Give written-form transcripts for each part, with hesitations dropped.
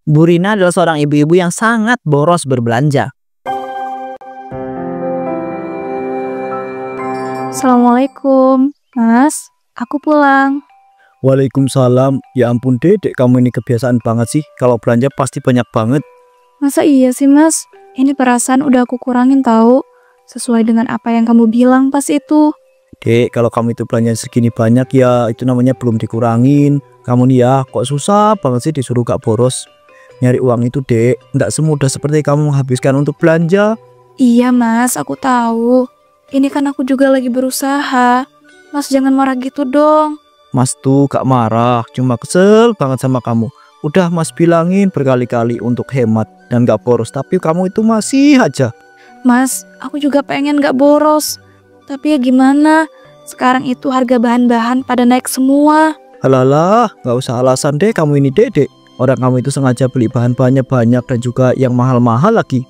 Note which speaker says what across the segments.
Speaker 1: Bu Rina adalah seorang ibu-ibu yang sangat boros berbelanja.
Speaker 2: Assalamualaikum, Mas. Aku pulang.
Speaker 3: Waalaikumsalam. Ya ampun Dedek, kamu ini kebiasaan banget sih. Kalau belanja pasti banyak banget.
Speaker 2: Masa iya sih, Mas? Ini perasaan udah aku kurangin tahu. Sesuai dengan apa yang kamu bilang pas itu.
Speaker 3: Dek, kalau kamu itu belanja segini banyak ya itu namanya belum dikurangin. Kamu nih ya kok susah banget sih disuruh gak boros. Nyari uang itu Dek, nggak semudah seperti kamu menghabiskan untuk belanja.
Speaker 2: Iya, Mas, aku tahu. Ini kan aku juga lagi berusaha. Mas jangan marah gitu dong.
Speaker 3: Mas tuh gak marah, cuma kesel banget sama kamu. Udah Mas bilangin berkali-kali untuk hemat dan gak boros, tapi kamu itu masih aja.
Speaker 2: Mas, aku juga pengen gak boros. Tapi ya gimana? Sekarang itu harga bahan-bahan pada naik semua.
Speaker 3: Halalah, gak usah alasan deh kamu ini Dedek. Orang kamu itu sengaja beli bahan banyak-banyak dan juga yang mahal-mahal lagi.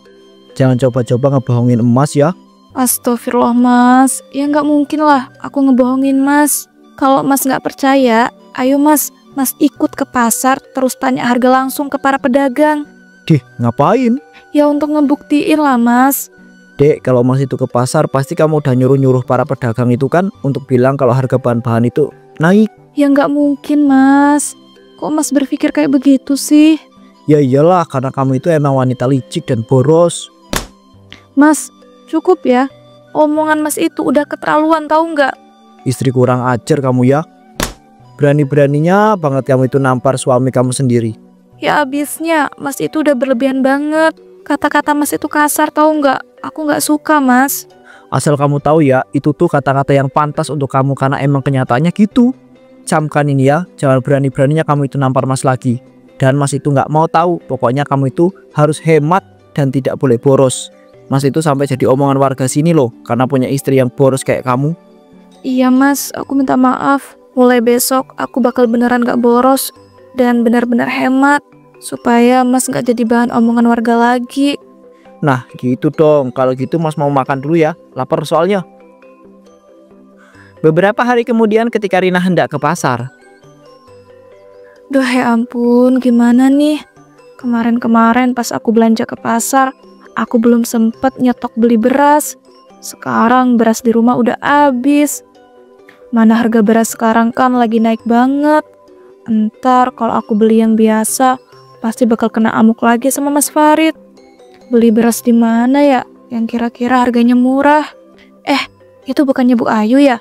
Speaker 3: Jangan coba-coba ngebohongin emas ya.
Speaker 2: Astagfirullah, Mas. Ya nggak mungkin lah aku ngebohongin Mas. Kalau Mas nggak percaya, ayo Mas ikut ke pasar terus tanya harga langsung ke para pedagang.
Speaker 3: Dih, ngapain?
Speaker 2: Ya untuk ngebuktiin lah, Mas.
Speaker 3: Dek, kalau Mas itu ke pasar pasti kamu udah nyuruh-nyuruh para pedagang itu kan untuk bilang kalau harga bahan-bahan itu naik.
Speaker 2: Ya nggak mungkin, Mas. Kok Mas berpikir kayak begitu sih?
Speaker 3: Ya iyalah, karena kamu itu emang wanita licik dan boros.
Speaker 2: Mas, cukup ya. Omongan Mas itu udah keterlaluan, tahu nggak?
Speaker 3: Istri kurang ajar kamu ya. Berani-beraninya banget kamu itu nampar suami kamu sendiri.
Speaker 2: Ya abisnya, Mas itu udah berlebihan banget. Kata-kata Mas itu kasar, tahu nggak? Aku nggak suka, Mas.
Speaker 3: Asal kamu tahu ya, itu tuh kata-kata yang pantas untuk kamu karena emang kenyataannya gitu. Camkan ini ya, jangan berani-beraninya kamu itu nampar Mas lagi. Dan Mas itu nggak mau tahu, pokoknya kamu itu harus hemat dan tidak boleh boros. Mas itu sampai jadi omongan warga sini loh, karena punya istri yang boros kayak kamu.
Speaker 2: Iya Mas, aku minta maaf. Mulai besok aku bakal beneran gak boros dan benar-benar hemat supaya Mas gak jadi bahan omongan warga lagi.
Speaker 3: Nah gitu dong, kalau gitu Mas mau makan dulu ya, lapar soalnya.
Speaker 1: Beberapa hari kemudian ketika Rina hendak ke pasar.
Speaker 2: Duh ya ampun, gimana nih? Kemarin-kemarin pas aku belanja ke pasar, aku belum sempet nyetok beli beras. Sekarang beras di rumah udah habis. Mana harga beras sekarang kan lagi naik banget. Entar kalau aku beli yang biasa, pasti bakal kena amuk lagi sama Mas Farid. Beli beras di mana ya yang kira-kira harganya murah? Itu bukannya Bu Ayu ya?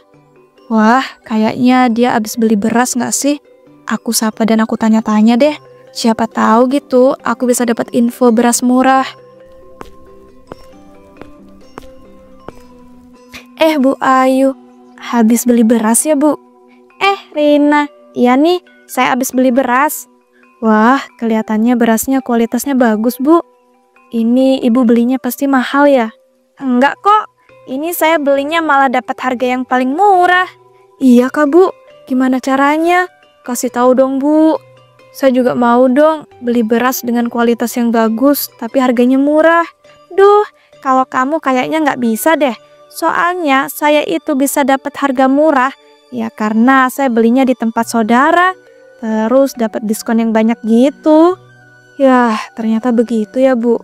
Speaker 2: Wah, kayaknya dia habis beli beras nggak sih? Aku sapa dan aku tanya-tanya deh. Siapa tahu gitu aku bisa dapat info beras murah. Bu Ayu, habis beli beras ya Bu? Rina, iya nih, saya habis beli beras. Wah, kelihatannya berasnya kualitasnya bagus Bu. Ini Ibu belinya pasti mahal ya? Enggak kok, ini saya belinya malah dapat harga yang paling murah. Iya Kak Bu, gimana caranya? Kasih tahu dong Bu. Saya juga mau dong beli beras dengan kualitas yang bagus tapi harganya murah. Duh, kalau kamu kayaknya nggak bisa deh. Soalnya saya itu bisa dapat harga murah ya karena saya belinya di tempat saudara. Terus dapat diskon yang banyak gitu. Yah, ternyata begitu ya Bu.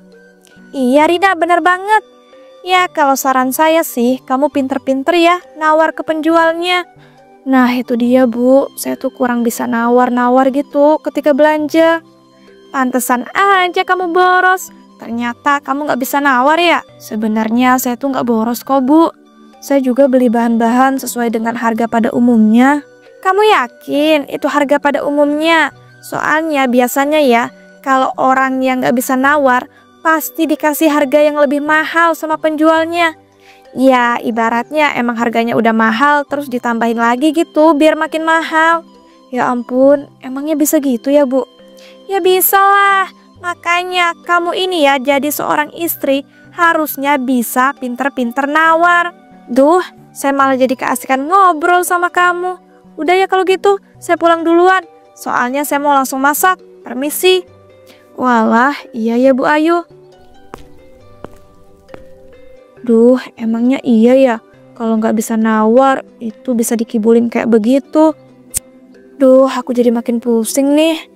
Speaker 2: Iya Rina, benar banget. Ya kalau saran saya sih, kamu pinter-pinter ya nawar ke penjualnya. Nah itu dia Bu, saya tuh kurang bisa nawar-nawar gitu ketika belanja. Pantesan aja kamu boros. Ternyata kamu gak bisa nawar ya. Sebenarnya saya tuh gak boros kok Bu. Saya juga beli bahan-bahan sesuai dengan harga pada umumnya. Kamu yakin itu harga pada umumnya? Soalnya biasanya ya, kalau orang yang gak bisa nawar, pasti dikasih harga yang lebih mahal sama penjualnya. Ya ibaratnya emang harganya udah mahal terus ditambahin lagi gitu biar makin mahal. Ya ampun, emangnya bisa gitu ya Bu? Ya bisa lah. Makanya kamu ini ya jadi seorang istri harusnya bisa pinter-pinter nawar. Duh, saya malah jadi keasikan ngobrol sama kamu. Udah ya kalau gitu, saya pulang duluan. Soalnya saya mau langsung masak. Permisi. Walah, iya ya Bu Ayu. Duh, emangnya iya ya? Kalau nggak bisa nawar, itu bisa dikibulin kayak begitu. Duh, aku jadi makin pusing nih.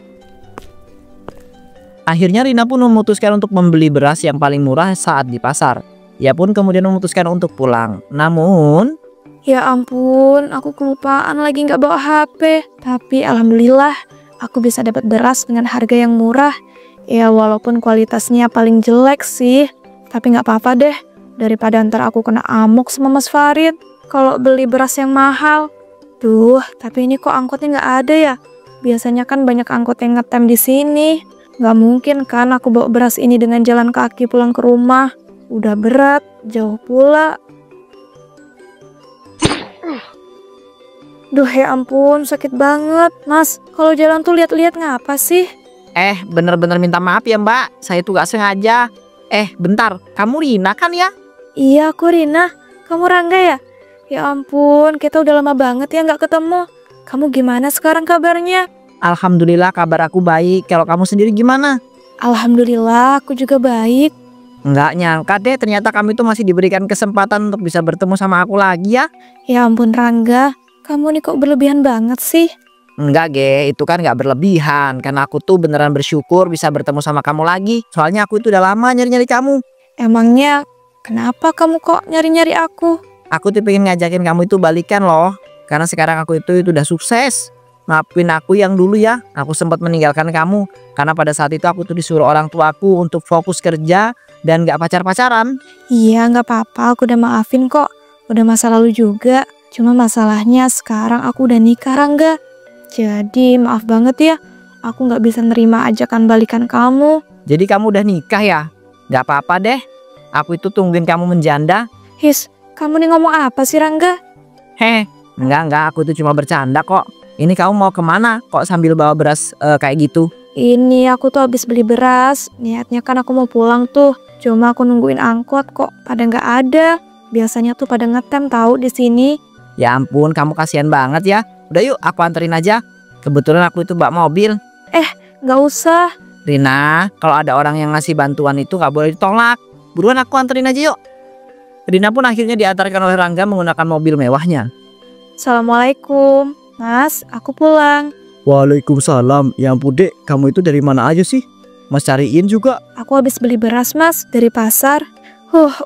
Speaker 3: Akhirnya Rina pun memutuskan untuk membeli beras yang paling murah saat di pasar. Ia pun kemudian memutuskan untuk pulang. Namun,
Speaker 2: Ya ampun, aku kelupaan lagi nggak bawa HP. Tapi alhamdulillah, aku bisa dapat beras dengan harga yang murah. Ya walaupun kualitasnya paling jelek sih. Tapi nggak apa-apa deh, daripada ntar aku kena amuk sama Mas Farid kalau beli beras yang mahal. Duh, tapi ini kok angkotnya nggak ada ya? Biasanya kan banyak angkot yang ngetem di sini. Nggak mungkin kan aku bawa beras ini dengan jalan kaki pulang ke rumah. Udah berat, jauh pula. Duh ya ampun, sakit banget. Mas, kalau jalan tuh lihat-lihat ngapa sih?
Speaker 3: bener-bener minta maaf ya Mbak, saya tuh gak sengaja. Bentar, kamu Rina kan ya?
Speaker 2: Iya, aku Rina. Kamu Rangga ya? Ya ampun, kita udah lama banget ya nggak ketemu. Kamu gimana sekarang kabarnya?
Speaker 3: Alhamdulillah kabar aku baik, kalau kamu sendiri gimana?
Speaker 2: Alhamdulillah, aku juga baik.
Speaker 3: Nggak nyangka deh ternyata kamu itu masih diberikan kesempatan untuk bisa bertemu sama aku lagi ya.
Speaker 2: Ya ampun Rangga, kamu nih kok berlebihan banget sih?
Speaker 3: Enggak itu kan nggak berlebihan. Karena aku tuh beneran bersyukur bisa bertemu sama kamu lagi. Soalnya aku itu udah lama nyari-nyari kamu.
Speaker 2: Emangnya kenapa kamu kok nyari-nyari aku?
Speaker 3: Aku tuh pengen ngajakin kamu itu balikan loh. Karena sekarang aku itu udah sukses. Maafin aku yang dulu ya, aku sempat meninggalkan kamu. Karena pada saat itu aku tuh disuruh orang tuaku untuk fokus kerja dan gak pacar-pacaran.
Speaker 2: Iya, nggak apa-apa, aku udah maafin kok. Udah masa lalu juga. Cuma masalahnya sekarang aku udah nikah Rangga. Jadi maaf banget ya, aku nggak bisa nerima ajakan balikan kamu.
Speaker 3: Jadi kamu udah nikah ya? Gak apa-apa deh, aku itu tungguin kamu menjanda.
Speaker 2: His, kamu nih ngomong apa sih Rangga?
Speaker 3: Enggak, aku itu cuma bercanda kok. Ini kamu mau kemana kok sambil bawa beras kayak gitu?
Speaker 2: Ini aku tuh habis beli beras. Niatnya kan aku mau pulang tuh. Cuma aku nungguin angkot kok pada nggak ada. Biasanya tuh pada ngetem tahu di sini.
Speaker 3: Ya ampun, kamu kasihan banget ya. Udah yuk, aku anterin aja. Kebetulan aku itu bawa mobil.
Speaker 2: Nggak usah.
Speaker 3: Rina, kalau ada orang yang ngasih bantuan itu gak boleh ditolak. Buruan aku anterin aja yuk. Rina pun akhirnya diantarkan oleh Rangga menggunakan mobil mewahnya.
Speaker 2: Assalamualaikum. Mas, aku pulang.
Speaker 3: Waalaikumsalam. Ya ampun dek, kamu itu dari mana aja sih? Mas cariin juga.
Speaker 2: Aku habis beli beras mas dari pasar.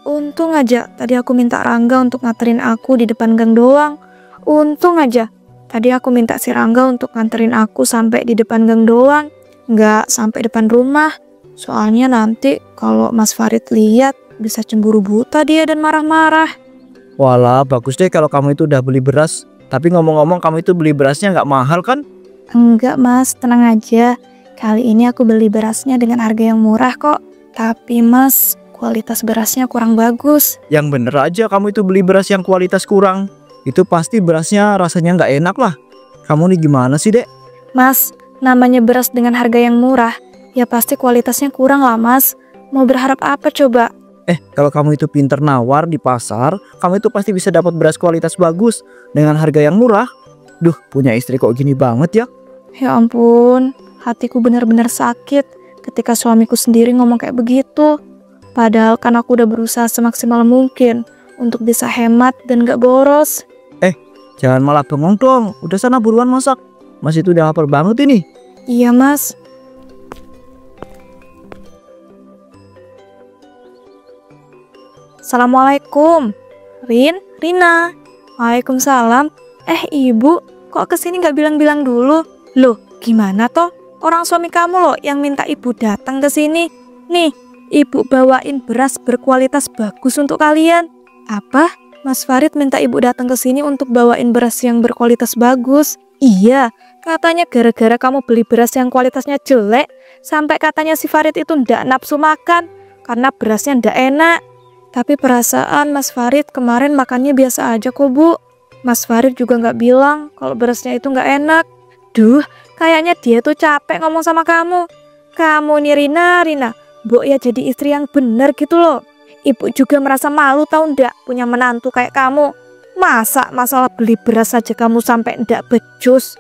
Speaker 2: Untung aja tadi aku minta Rangga untuk nganterin aku di depan gang doang. Untung aja tadi aku minta si Rangga untuk nganterin aku sampai di depan gang doang, nggak sampai depan rumah. Soalnya nanti kalau Mas Farid lihat bisa cemburu buta dia dan marah-marah.
Speaker 3: Walah, bagus deh kalau kamu itu udah beli beras. Tapi ngomong-ngomong, kamu itu beli berasnya nggak mahal kan?
Speaker 2: Enggak mas, tenang aja. Kali ini aku beli berasnya dengan harga yang murah kok. Tapi mas, kualitas berasnya kurang bagus.
Speaker 3: Yang bener aja kamu itu beli beras yang kualitas kurang. Itu pasti berasnya rasanya nggak enak lah. Kamu nih gimana sih dek?
Speaker 2: Mas, namanya beras dengan harga yang murah, ya pasti kualitasnya kurang lah mas. Mau berharap apa coba?
Speaker 3: Kalau kamu itu pinter nawar di pasar, kamu itu pasti bisa dapat beras kualitas bagus dengan harga yang murah. Duh, punya istri kok gini banget ya?
Speaker 2: Ya ampun, hatiku benar-benar sakit ketika suamiku sendiri ngomong kayak begitu. Padahal kan aku udah berusaha semaksimal mungkin untuk bisa hemat dan gak boros.
Speaker 3: Jangan malah bengong dong. Udah sana buruan masak. Mas itu udah lapar banget ini.
Speaker 2: Iya mas. Assalamualaikum. Rina. Waalaikumsalam. Ibu, kok kesini nggak bilang-bilang dulu? Loh, gimana toh? Orang suami kamu loh yang minta ibu datang ke sini. Nih, ibu bawain beras berkualitas bagus untuk kalian. Apa? Mas Farid minta ibu datang ke sini untuk bawain beras yang berkualitas bagus. Iya, katanya gara-gara kamu beli beras yang kualitasnya jelek, sampai katanya si Farid itu ndak nafsu makan karena berasnya ndak enak. Tapi perasaan Mas Farid kemarin makannya biasa aja kok bu. Mas Farid juga nggak bilang kalau berasnya itu nggak enak. Duh, kayaknya dia tuh capek ngomong sama kamu. Kamu nih Rina, Mbok ya jadi istri yang bener gitu loh. Ibu juga merasa malu tahu ndak punya menantu kayak kamu. Masa masalah beli beras saja kamu sampai ndak becus.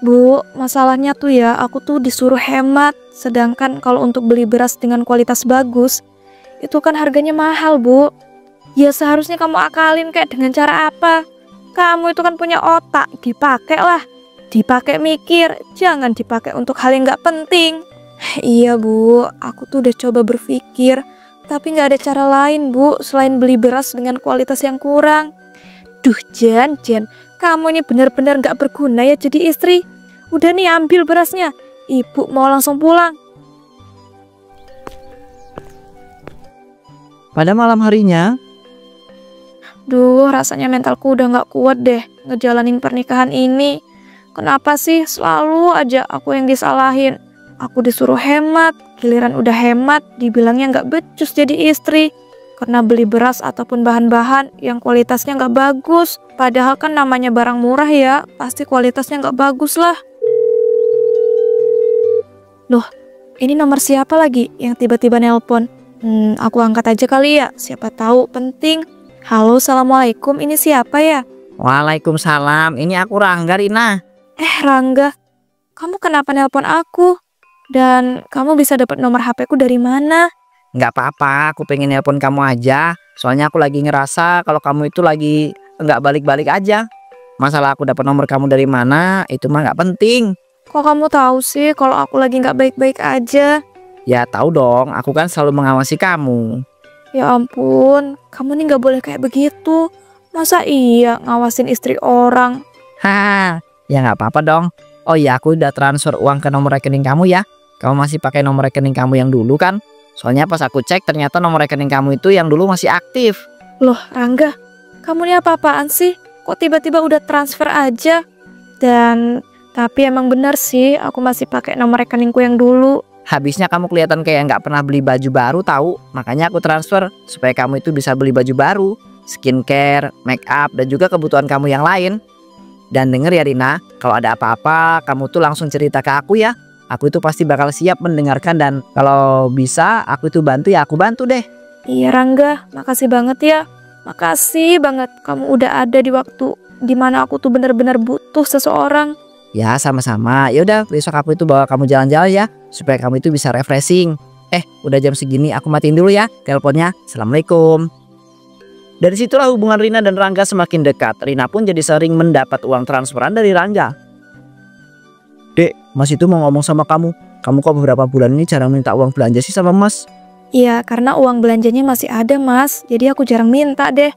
Speaker 2: Bu, masalahnya tuh ya aku tuh disuruh hemat. Sedangkan kalau untuk beli beras dengan kualitas bagus, itu kan harganya mahal bu. Ya seharusnya kamu akalin kayak dengan cara apa. Kamu itu kan punya otak, dipakai lah. Dipakai mikir, jangan dipakai untuk hal yang gak penting. Iya Bu, aku tuh udah coba berpikir, tapi nggak ada cara lain Bu, selain beli beras dengan kualitas yang kurang. Duh Jen, kamu ini bener-bener nggak berguna ya jadi istri. Udah nih ambil berasnya, ibu mau langsung pulang.
Speaker 3: Pada malam harinya,
Speaker 2: Duh, rasanya mentalku udah nggak kuat deh ngejalanin pernikahan ini. Kenapa sih selalu aja aku yang disalahin? Aku disuruh hemat, giliran udah hemat dibilangnya nggak becus jadi istri. Karena beli beras ataupun bahan-bahan yang kualitasnya nggak bagus. Padahal kan namanya barang murah ya, pasti kualitasnya nggak bagus lah. Loh, ini nomor siapa lagi yang tiba-tiba nelpon? Aku angkat aja kali ya, siapa tahu penting. Halo, assalamualaikum, ini siapa ya?
Speaker 1: Waalaikumsalam, ini aku Rangga, Rina.
Speaker 2: Rangga, kamu kenapa nelpon aku? Dan kamu bisa dapat nomor HP ku dari mana?
Speaker 1: Nggak apa-apa, aku pengen nelpon kamu aja. Soalnya aku lagi ngerasa kalau kamu itu lagi nggak balik-balik aja. Masalah aku dapat nomor kamu dari mana, itu mah nggak penting.
Speaker 2: Kok kamu tahu sih kalau aku lagi nggak baik-baik aja?
Speaker 1: Ya tahu dong, aku kan selalu mengawasi kamu.
Speaker 2: Ya ampun, kamu nih nggak boleh kayak begitu. Masa iya ngawasin istri orang?
Speaker 1: Haha, ya nggak apa-apa dong. Oh iya, aku udah transfer uang ke nomor rekening kamu ya. Kamu masih pakai nomor rekening kamu yang dulu kan? Soalnya pas aku cek ternyata nomor rekening kamu itu yang dulu masih aktif.
Speaker 2: Loh Rangga, kamu nih apa-apaan sih? Kok tiba-tiba udah transfer aja? Tapi emang benar sih, aku masih pakai nomor rekeningku yang dulu.
Speaker 1: Habisnya kamu kelihatan kayak nggak pernah beli baju baru tahu. Makanya aku transfer supaya kamu itu bisa beli baju baru, skincare, make up, dan juga kebutuhan kamu yang lain. Dan denger ya Rina, kalau ada apa-apa kamu tuh langsung cerita ke aku ya. Aku itu pasti bakal siap mendengarkan dan kalau bisa aku itu bantu ya aku bantu deh.
Speaker 2: Iya Rangga, makasih banget ya. Makasih banget kamu udah ada di waktu dimana aku tuh bener-bener butuh seseorang.
Speaker 1: Ya sama-sama. Yaudah besok aku itu bawa kamu jalan-jalan ya supaya kamu itu bisa refreshing. Udah jam segini aku matiin dulu ya teleponnya. Assalamualaikum. Dari situlah hubungan Rina dan Rangga semakin dekat. Rina pun jadi sering mendapat uang transferan dari Rangga. Dek, Mas itu mau ngomong sama kamu. Kamu kok beberapa bulan ini jarang minta uang belanja sih sama Mas?
Speaker 2: Iya, karena uang belanjanya masih ada Mas. Jadi aku jarang minta deh.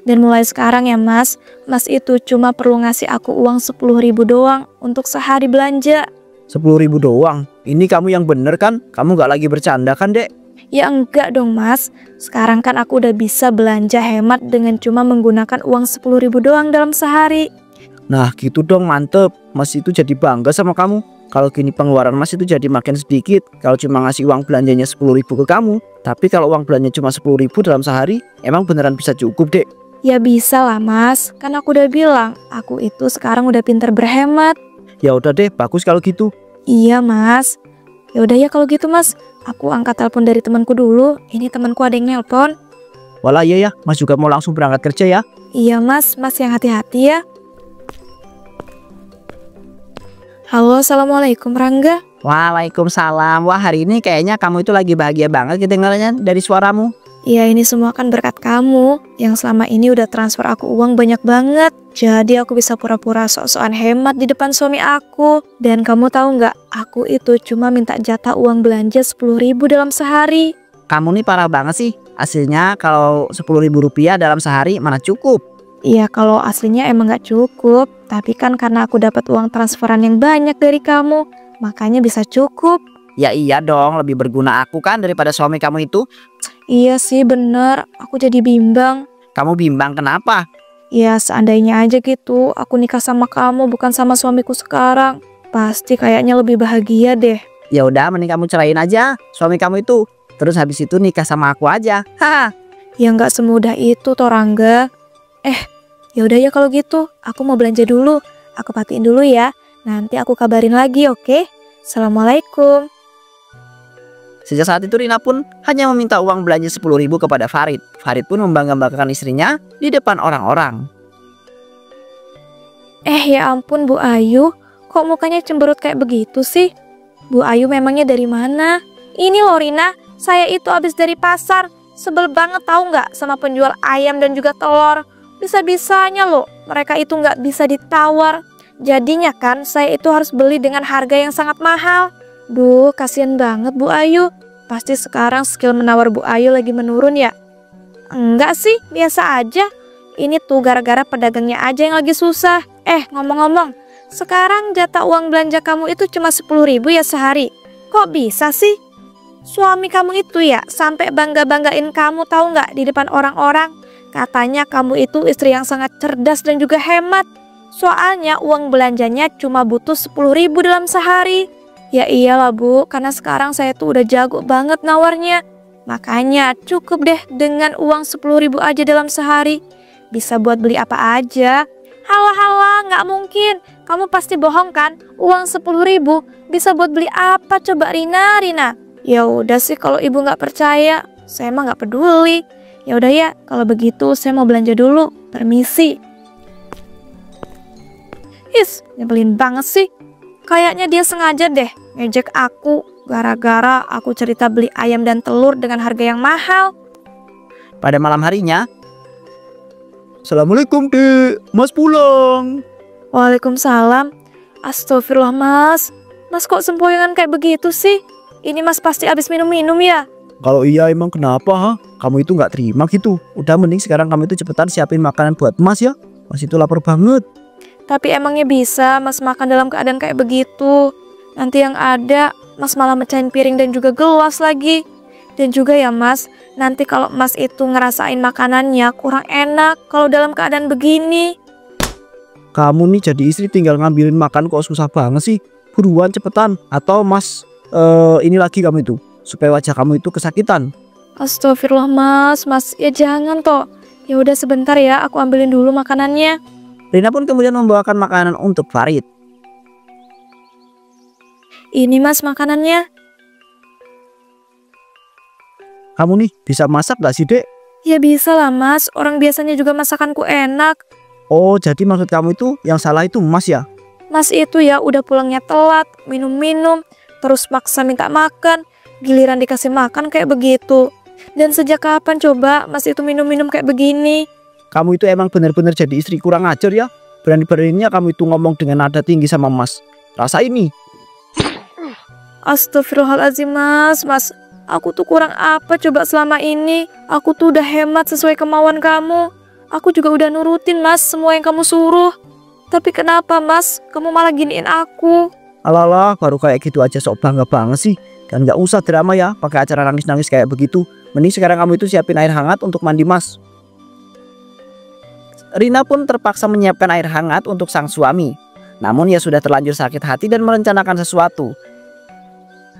Speaker 2: Dan mulai sekarang ya Mas itu cuma perlu ngasih aku uang 10.000 doang untuk sehari belanja.
Speaker 3: 10.000 doang? Ini kamu yang bener kan? Kamu gak lagi bercanda kan dek?
Speaker 2: Ya enggak dong Mas. Sekarang kan aku udah bisa belanja hemat dengan cuma menggunakan uang 10.000 doang dalam sehari.
Speaker 3: Nah gitu dong, mantep. Mas itu jadi bangga sama kamu. Kalau gini pengeluaran Mas itu jadi makin sedikit. Kalau cuma ngasih uang belanjanya 10.000 ke kamu. Tapi kalau uang belanjanya cuma 10.000 dalam sehari, emang beneran bisa cukup dek?
Speaker 2: Ya bisa lah Mas. Kan aku udah bilang, aku itu sekarang udah pinter berhemat.
Speaker 3: Ya udah deh, bagus kalau gitu.
Speaker 2: Iya Mas. Ya udah ya kalau gitu Mas. Aku angkat telepon dari temanku dulu. Ini temanku ada yang nelpon.
Speaker 3: Walah iya ya, Mas juga mau langsung berangkat kerja ya.
Speaker 2: Iya Mas yang hati-hati ya. Halo, assalamualaikum Rangga.
Speaker 1: Waalaikumsalam. Wah hari ini kayaknya kamu itu lagi bahagia banget kedengarannya dari suaramu.
Speaker 2: Iya ini semua kan berkat kamu yang selama ini udah transfer aku uang banyak banget. Jadi aku bisa pura-pura sok-sokan hemat di depan suami aku. Dan kamu tahu nggak, aku itu cuma minta jatah uang belanja 10.000 dalam sehari.
Speaker 1: Kamu nih parah banget sih. Aslinya kalau 10.000 rupiah dalam sehari mana cukup.
Speaker 2: Iya kalau aslinya emang nggak cukup. Tapi kan karena aku dapat uang transferan yang banyak dari kamu, makanya bisa cukup.
Speaker 1: Ya iya dong, lebih berguna aku kan daripada suami kamu itu.
Speaker 2: Iya sih bener, aku jadi bimbang.
Speaker 1: Kamu bimbang kenapa?
Speaker 2: Ya seandainya aja gitu, aku nikah sama kamu bukan sama suamiku sekarang. Pasti kayaknya lebih bahagia deh.
Speaker 1: Ya udah mending kamu ceraiin aja suami kamu itu. Terus habis itu nikah sama aku aja. Haha.
Speaker 2: Ya nggak semudah itu toh Rangga. Ya udah ya kalau gitu, aku mau belanja dulu. Aku patiin dulu ya. Nanti aku kabarin lagi, oke? Assalamualaikum.
Speaker 1: Sejak saat itu Rina pun hanya meminta uang belanja 10.000 kepada Farid. Farid pun membangga-banggakan istrinya di depan orang-orang.
Speaker 2: Ya ampun Bu Ayu, kok mukanya cemberut kayak begitu sih? Bu Ayu memangnya dari mana? Ini loh Rina, saya itu habis dari pasar. Sebel banget tahu nggak sama penjual ayam dan juga telur. Bisa-bisanya loh, mereka itu nggak bisa ditawar. Jadinya kan saya itu harus beli dengan harga yang sangat mahal. Duh, kasihan banget Bu Ayu. Pasti sekarang skill menawar Bu Ayu lagi menurun ya? Enggak sih, biasa aja. Ini tuh gara-gara pedagangnya aja yang lagi susah. Ngomong-ngomong, sekarang jatah uang belanja kamu itu cuma 10.000 ya sehari. Kok bisa sih? Suami kamu itu ya sampai bangga-banggain kamu, tahu nggak, di depan orang-orang. Katanya kamu itu istri yang sangat cerdas dan juga hemat. Soalnya uang belanjanya cuma butuh 10.000 dalam sehari. Ya iyalah Bu, karena sekarang saya tuh udah jago banget nawarnya. Makanya cukup deh dengan uang 10.000 aja dalam sehari. Bisa buat beli apa aja. Halah, nggak mungkin. Kamu pasti bohong kan? Uang 10.000 bisa buat beli apa coba Rina? Ya udah sih, kalau ibu nggak percaya, saya mah nggak peduli. Ya udah ya, kalau begitu saya mau belanja dulu. Permisi. Nyebelin banget sih. Kayaknya dia sengaja deh ngejek aku gara-gara aku cerita beli ayam dan telur dengan harga yang mahal.
Speaker 1: Pada malam harinya,
Speaker 3: Assalamualaikum Dek, Mas pulang.
Speaker 2: Waalaikumsalam. Astagfirullah Mas. Mas kok sempoyongan kayak begitu sih? Ini Mas pasti habis minum-minum ya?
Speaker 3: Kalau iya emang kenapa ha? Kamu itu nggak terima gitu. Udah mending sekarang kamu itu cepetan siapin makanan buat Mas ya. Mas itu lapar banget.
Speaker 2: Tapi emangnya bisa Mas makan dalam keadaan kayak begitu? Nanti yang ada Mas malah mecahin piring dan juga gelas lagi. Dan juga ya Mas, nanti kalau Mas itu ngerasain makanannya kurang enak kalau dalam keadaan begini.
Speaker 3: Kamu nih jadi istri tinggal ngambilin makan kok susah banget sih. Buruan cepetan. Atau Mas ini lagi kamu itu, supaya wajah kamu itu kesakitan.
Speaker 2: Astagfirullah Mas ya jangan toh. Ya udah sebentar ya, aku ambilin dulu makanannya.
Speaker 1: Rina pun kemudian membawakan makanan untuk Farid.
Speaker 2: Ini Mas makanannya.
Speaker 3: Kamu nih bisa masak gak sih Dek?
Speaker 2: Ya bisa lah Mas, orang biasanya juga masakanku enak.
Speaker 3: Oh jadi maksud kamu itu yang salah itu Mas ya?
Speaker 2: Mas itu ya udah pulangnya telat, minum-minum, terus maksa minta makan, giliran dikasih makan kayak begitu. Dan sejak kapan coba Mas itu minum-minum kayak begini?
Speaker 3: Kamu itu emang benar-benar jadi istri kurang ajar ya. Berani-beraninya kamu itu ngomong dengan nada tinggi sama Mas. Rasa ini.
Speaker 2: Astagfirullahaladzim Mas. Aku tuh kurang apa coba selama ini? Aku tuh udah hemat sesuai kemauan kamu. Aku juga udah nurutin Mas semua yang kamu suruh. Tapi kenapa Mas, kamu malah giniin aku?
Speaker 3: Alalah, baru kayak gitu aja sok bangga banget sih. Dan gak usah drama ya, pakai acara nangis-nangis kayak begitu. Mending sekarang kamu itu siapin air hangat untuk mandi Mas.
Speaker 1: Rina pun terpaksa menyiapkan air hangat untuk sang suami. Namun ia sudah terlanjur sakit hati dan merencanakan sesuatu.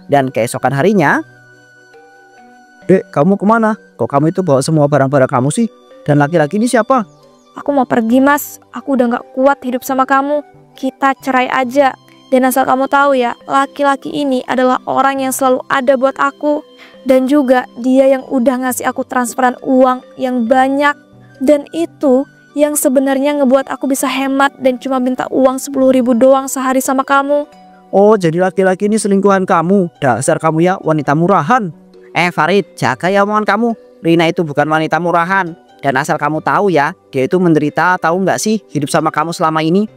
Speaker 1: Dan keesokan harinya,
Speaker 3: Dek, kamu kemana? Kok kamu itu bawa semua barang-barang kamu sih? Dan laki-laki ini siapa?
Speaker 2: Aku mau pergi Mas, aku udah gak kuat hidup sama kamu. Kita cerai aja. Dan asal kamu tahu ya, laki-laki ini adalah orang yang selalu ada buat aku. Dan juga dia yang udah ngasih aku transferan uang yang banyak. Dan itu yang sebenarnya ngebuat aku bisa hemat dan cuma minta uang 10.000 doang sehari sama kamu.
Speaker 3: Oh jadi laki-laki ini selingkuhan kamu. Dasar kamu ya wanita murahan.
Speaker 1: Farid, jaga ya omongan kamu. Rina itu bukan wanita murahan. Dan asal kamu tahu ya, dia itu menderita, tahu nggak sih hidup sama kamu selama ini?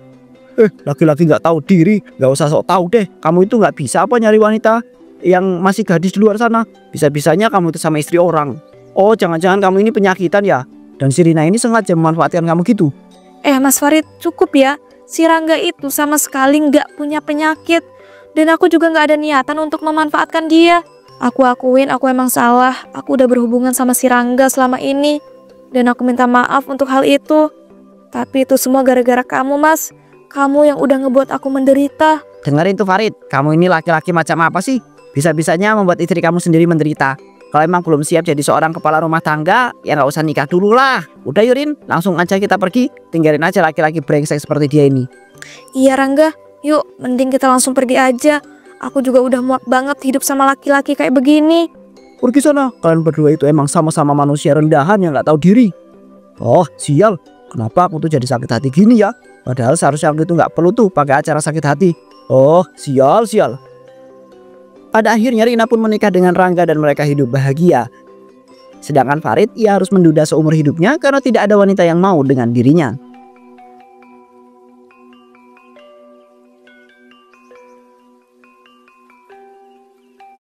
Speaker 3: Laki-laki nggak tahu diri. Nggak usah sok tahu deh. Kamu itu nggak bisa apa nyari wanita yang masih gadis di luar sana. Bisa-bisanya kamu itu sama istri orang. Oh jangan-jangan kamu ini penyakitan ya. Dan si Rina ini sengaja memanfaatkan kamu gitu.
Speaker 2: Mas Farid, cukup ya. Si Rangga itu sama sekali nggak punya penyakit. Dan aku juga nggak ada niatan untuk memanfaatkan dia. Aku akuin aku emang salah. Aku udah berhubungan sama si Rangga selama ini. Dan aku minta maaf untuk hal itu. Tapi itu semua gara-gara kamu Mas. Kamu yang udah ngebuat aku menderita.
Speaker 1: Dengerin tuh Farid, kamu ini laki-laki macam apa sih? Bisa-bisanya membuat istri kamu sendiri menderita. Kalau emang belum siap jadi seorang kepala rumah tangga, ya nggak usah nikah dulu lah. Udah Yurin, langsung aja kita pergi. Tinggalin aja laki-laki brengsek seperti dia ini.
Speaker 2: Iya Rangga, yuk mending kita langsung pergi aja. Aku juga udah muak banget hidup sama laki-laki kayak begini.
Speaker 3: Pergi sana, kalian berdua itu emang sama-sama manusia rendahan yang nggak tahu diri. Oh sial, kenapa aku tuh jadi sakit hati gini ya? Padahal seharusnya aku itu nggak perlu tuh pakai acara sakit hati. Oh sial.
Speaker 1: Pada akhirnya Rina pun menikah dengan Rangga dan mereka hidup bahagia. Sedangkan Farid ia harus menduda seumur hidupnya karena tidak ada wanita yang mau dengan dirinya.